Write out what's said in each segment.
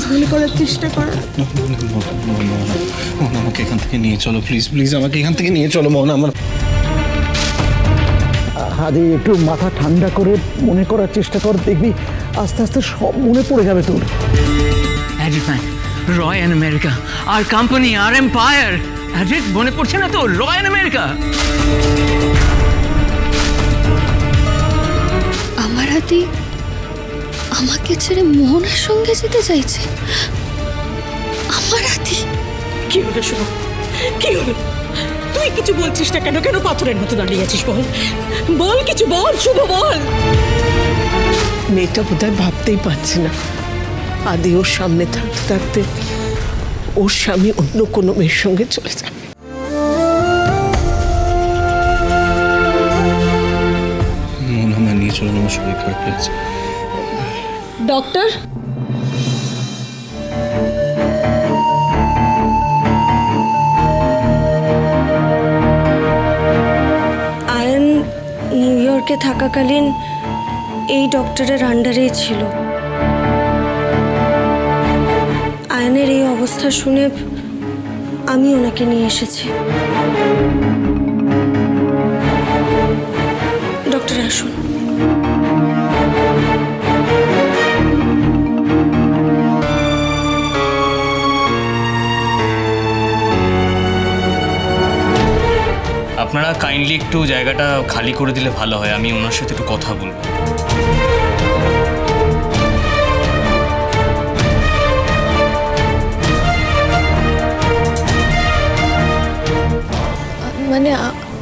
ভালো করার চেষ্টা কর। মোহনা, আমাকে এখান থেকে নিয়ে চলো প্লিজ প্লিজ, আমাকে এখান থেকে নিয়ে চলো মোহনা। আমার আদি একটু মাথা ঠান্ডা করে মনে করার চেষ্টা কর, দেখবি আস্তে আস্তে সব মনে পড়ে যাবে তোর। Adrian, Roy and America, our company, our empire. Adrian, মনে পড়ছে না তো Roy and America? আমার আদি আমাকে ছেড়ে মোহনার সঙ্গে যেতে চাইছে। আমার আদি কি হলো শুভ, কি হলো? তুই কিছু বলছিস না কেন? কেন পাথরের মতো দাঁড়িয়ে আছিস? বল বল, কিছু বল শুভ, বল। মেয়েটা বোধহয় ভাবতেই পারছে না আদি ওর সামনে থাকতে থাকতে ওর স্বামী অন্য কোনো মেয়ের সঙ্গে চলে যাবে। মোহনা, আমার নিয়ে চলো, আমার শরীর খারাপ লাগছে। ডক্টর, আয়ন নিউ ইয়র্কে থাকাকালীন এই ডক্টরের আন্ডারেই ছিল। আয়নের এই অবস্থা শুনে আমি ওনাকে নিয়ে এসেছি। ডক্টর আসুন। আপনারা কাইন্ডলি একটু জায়গাটা খালি করে দিলে ভালো হয়, আমি ওনার সাথে একটু কথা বলবো। মানে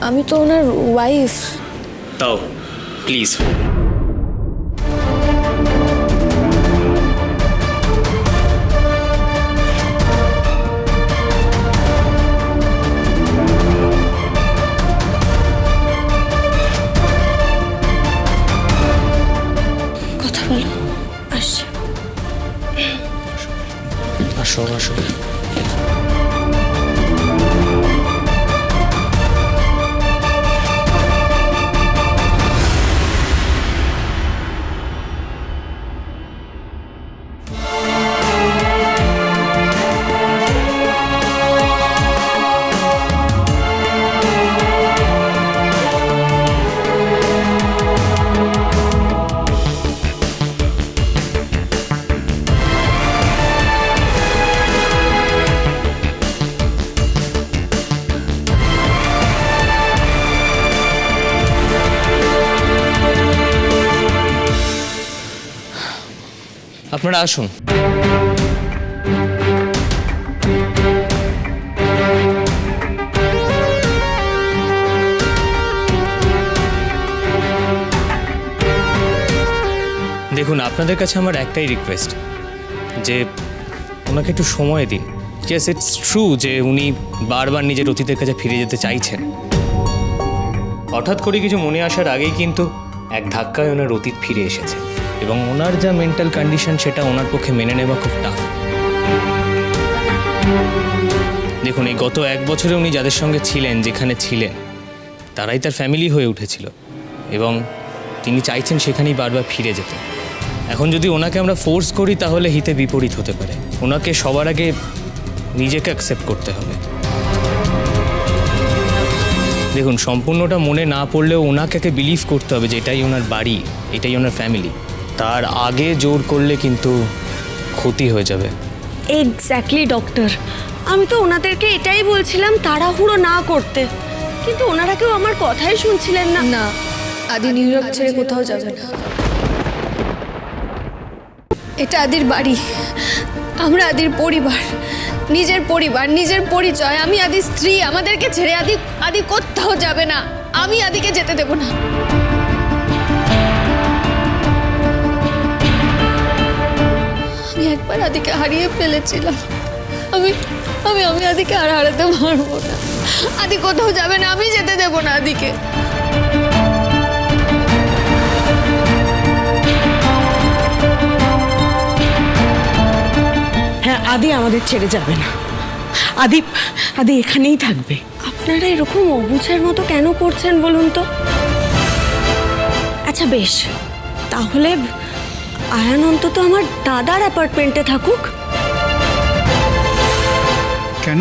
আমি তো ওনার ওয়াইফ। তাও প্লিজ। কথা বলো, আসছে। আসো আসো। আপনারা আসুন। দেখুন, আপনাদের কাছে আমার একটাই রিকোয়েস্ট যে ওনাকে একটু সময় দিন। ইয়েস, ইটস ট্রু যে উনি বারবার নিজের অতীতের কাছে ফিরে যেতে চাইছেন। হঠাৎ করে কিছু মনে আসার আগেই কিন্তু এক ধাক্কায় ওনার অতীত ফিরে এসেছে, এবং ওনার যা মেন্টাল কন্ডিশন সেটা ওনার পক্ষে মেনে নেওয়া খুব টাফ। দেখুন, এই গত 1 বছরে উনি যাদের সঙ্গে ছিলেন, যেখানে ছিলেন, তারাই তার ফ্যামিলি হয়ে উঠেছিল, এবং তিনি চাইছেন সেখানেই বারবার ফিরে যেতে। এখন যদি ওনাকে আমরা ফোর্স করি তাহলে হিতে বিপরীত হতে পারে। ওনাকে সবার আগে নিজেকে অ্যাকসেপ্ট করতে হবে। দেখুন, সম্পূর্ণটা মনে না পড়লেও ওনাকে বিলিভ করতে হবে যে এটাই ওনার বাড়ি, এটাই ওনার ফ্যামিলি। তার আগে জোর করলে কিন্তু ক্ষতি হয়ে যাবে। এক্স্যাক্টলি ডক্টর, আমি তো ওনাদেরকে এটাই বলছিলাম তাড়াহুড়ো না করতে, কিন্তু ওনারা কেউ আমার কথাই শুনছিলেন না। না, আদি নিউ ইয়র্ক ছেড়ে কোথাও যাবে না। এটা আদির বাড়ি, আমরা আদির পরিবার, নিজের পরিবার, নিজের পরিচয়। আমি আদির স্ত্রী, আমাদেরকে ছেড়ে আদি কোথাও যাবে না। আমি আদিকে যেতে দেব না। আমি একবার আদিকে হারিয়ে ফেলেছিলাম, আমি আমি আমি আদিকে আর হারাতে পারবো না। আদি কোথাও যাবে না, আমি যেতে দেব না আদিকে। হ্যাঁ, আদি আমাদের ছেড়ে যাবে না। আদি আদি এখানেই থাকবে। আপনারা এরকম অবুঝের মতো কেন করছেন বলুন তো? আচ্ছা বেশ, তাহলে আয়ান অন্তত আমার দাদার অ্যাপার্টমেন্টে থাকুক। কেন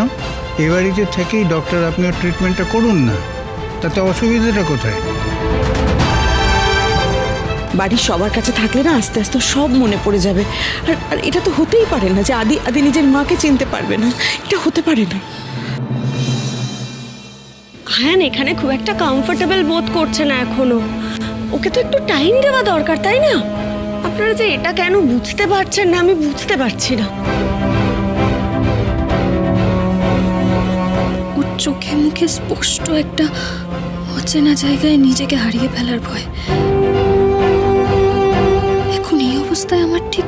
এ বাড়িতে থেকেই ডক্টর আপনি ট্রিটমেন্টটা করুন না, তাতে অসুবিধাটা কোথায়? বাড়ির সবার কাছে থাকলে না আস্তে আস্তে সব মনে পড়ে যাবে। আর আর এটা তো হতেই পারে না যে আদি আদি নিজের মাকে চিনতে পারবে না, এটা হতে পারে না। আয়ান এখানে খুব একটা কমফোর্টেবল বোধ করছে না এখনো, ওকে তো একটু টাইম দেওয়া দরকার, তাই না? আপনারা যে এটা কেন বুঝতে পারছেন না আমি বুঝতে পারছি না। ওর চোখে মুখে স্পষ্ট একটা অচেনা জায়গায় নিজেকে হারিয়ে ফেলার ভয়। এখন এই অবস্থায় আমার ঠিক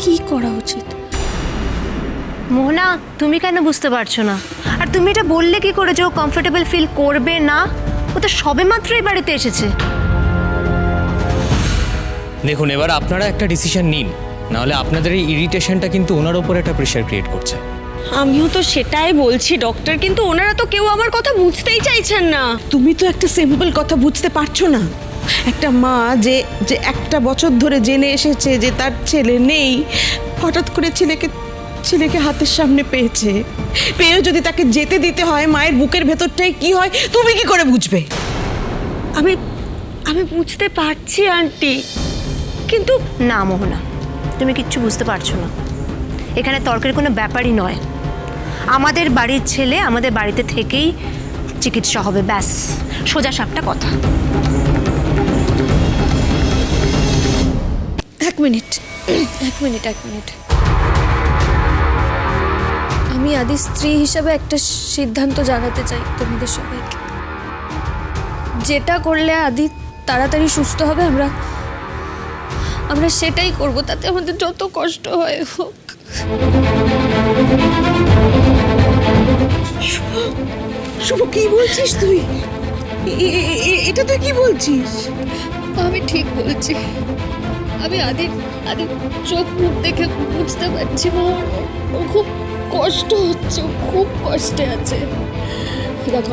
কি করা উচিত? মোহনা, তুমি কেন বুঝতে পারছো না? আর তুমি এটা বললে কি করে যে ও কমফোর্টেবল ফিল করবে না? ও তো সবেমাত্র এই বাড়িতে এসেছে। দেখুন, এবার আপনারা একটা ডিসিশন নিন, নাহলে আপনাদের এই ইরিটেশনটা কিন্তু ওনার ওপর একটা প্রেশার ক্রিয়েট করছে। আমিও তো সেটাই বলছি ডক্টর, কিন্তু ওনারা তো কেউ আমার কথা বুঝতেই চাইছেন না। তুমি তো একটা সিম্পল কথা বুঝতে পারছো না। একটা মা যে যে একটা বছর ধরে জেনে এসেছে যে তার ছেলে নেই, হঠাৎ করে ছেলেকে হাতের সামনে পেয়েও যদি তাকে যেতে দিতে হয়, মায়ের বুকের ভেতরটাই কি হয় তুমি কি করে বুঝবে? আমি আমি বুঝতে পারছি আন্টি, কিন্তু না মোহনা, তুমি কিচ্ছু বুঝতে পারছো না। এখানে তর্কের কোনো ব্যাপারই নয়। আমাদের বাড়ির ছেলে আমাদের বাড়িতে থেকেই চিকিৎসা হবে, ব্যাস, সোজা সাপটা কথা। এক মিনিট। আমি আদি স্ত্রী হিসাবে একটা সিদ্ধান্ত জানাতে চাই তোমাদের সবাইকে। যেটা করলে আদি তাড়াতাড়ি সুস্থ হবে আমরা সেটাই করব, তাতে আমাদের যত কষ্ট হয় হোক। শুভ, কি বলছিস তুই? এটা তুই কি বলছিস? আমি ঠিক বলছি। আমি আদির চোখ মুখ দেখে বুঝতে পারছি ও খুব কষ্ট হচ্ছে, ও খুব কষ্টে আছে। দেখো,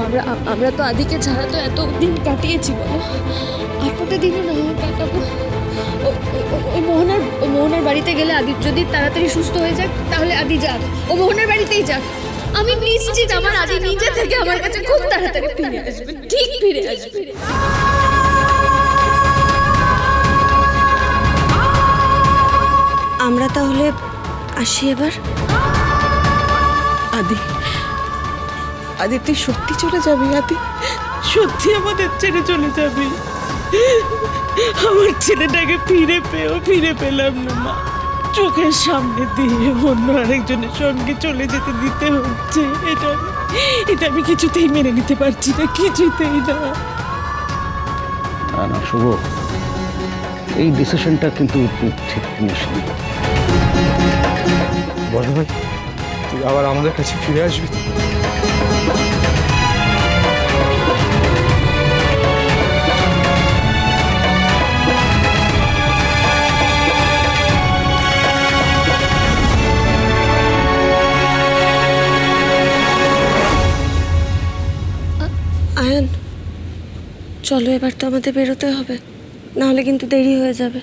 আমরা তো আদিকে ছাড়া তো এত দিন কাটিয়েছি, বলো আর কত দিনও না কাটাবো। ওই মোহনার বাড়িতে গেলে আদি যদি তাড়াতাড়ি সুস্থ হয়ে যাক, তাহলে আদি যাক, ও মোহনার বাড়িতেই যাক। আমি নিশ্চিত আমার আদি নিজে থেকে আমার কাছে খুব তাড়াতাড়ি ফিরে আসবে, ঠিক ফিরে আসবে। আমরা তাহলে আসি এবার। আদি তুই সত্যি চলে যাবি? আদি সত্যি আমাদের ছেড়ে চলে যাবি? আমার ছেলেটাকে ফিরে পেলাম না মা, চোখের সামনে দিয়ে অন্য আরেকজনের সঙ্গে চলে যেতে দিতে হচ্ছে। এটা আমি কিছুতেই মেনে নিতে পারছি না, কিছুতেই না। না শুভ, এই ডিসিশনটা কিন্তু তুই ঠিক নিস নি। বড় ভাই, তুই আবার আমাদের কাছে ফিরে আসবি? আয়ান, চলো এবার তো আমাদের বেরোতে হবে, নাহলে কিন্তু দেরি হয়ে যাবে।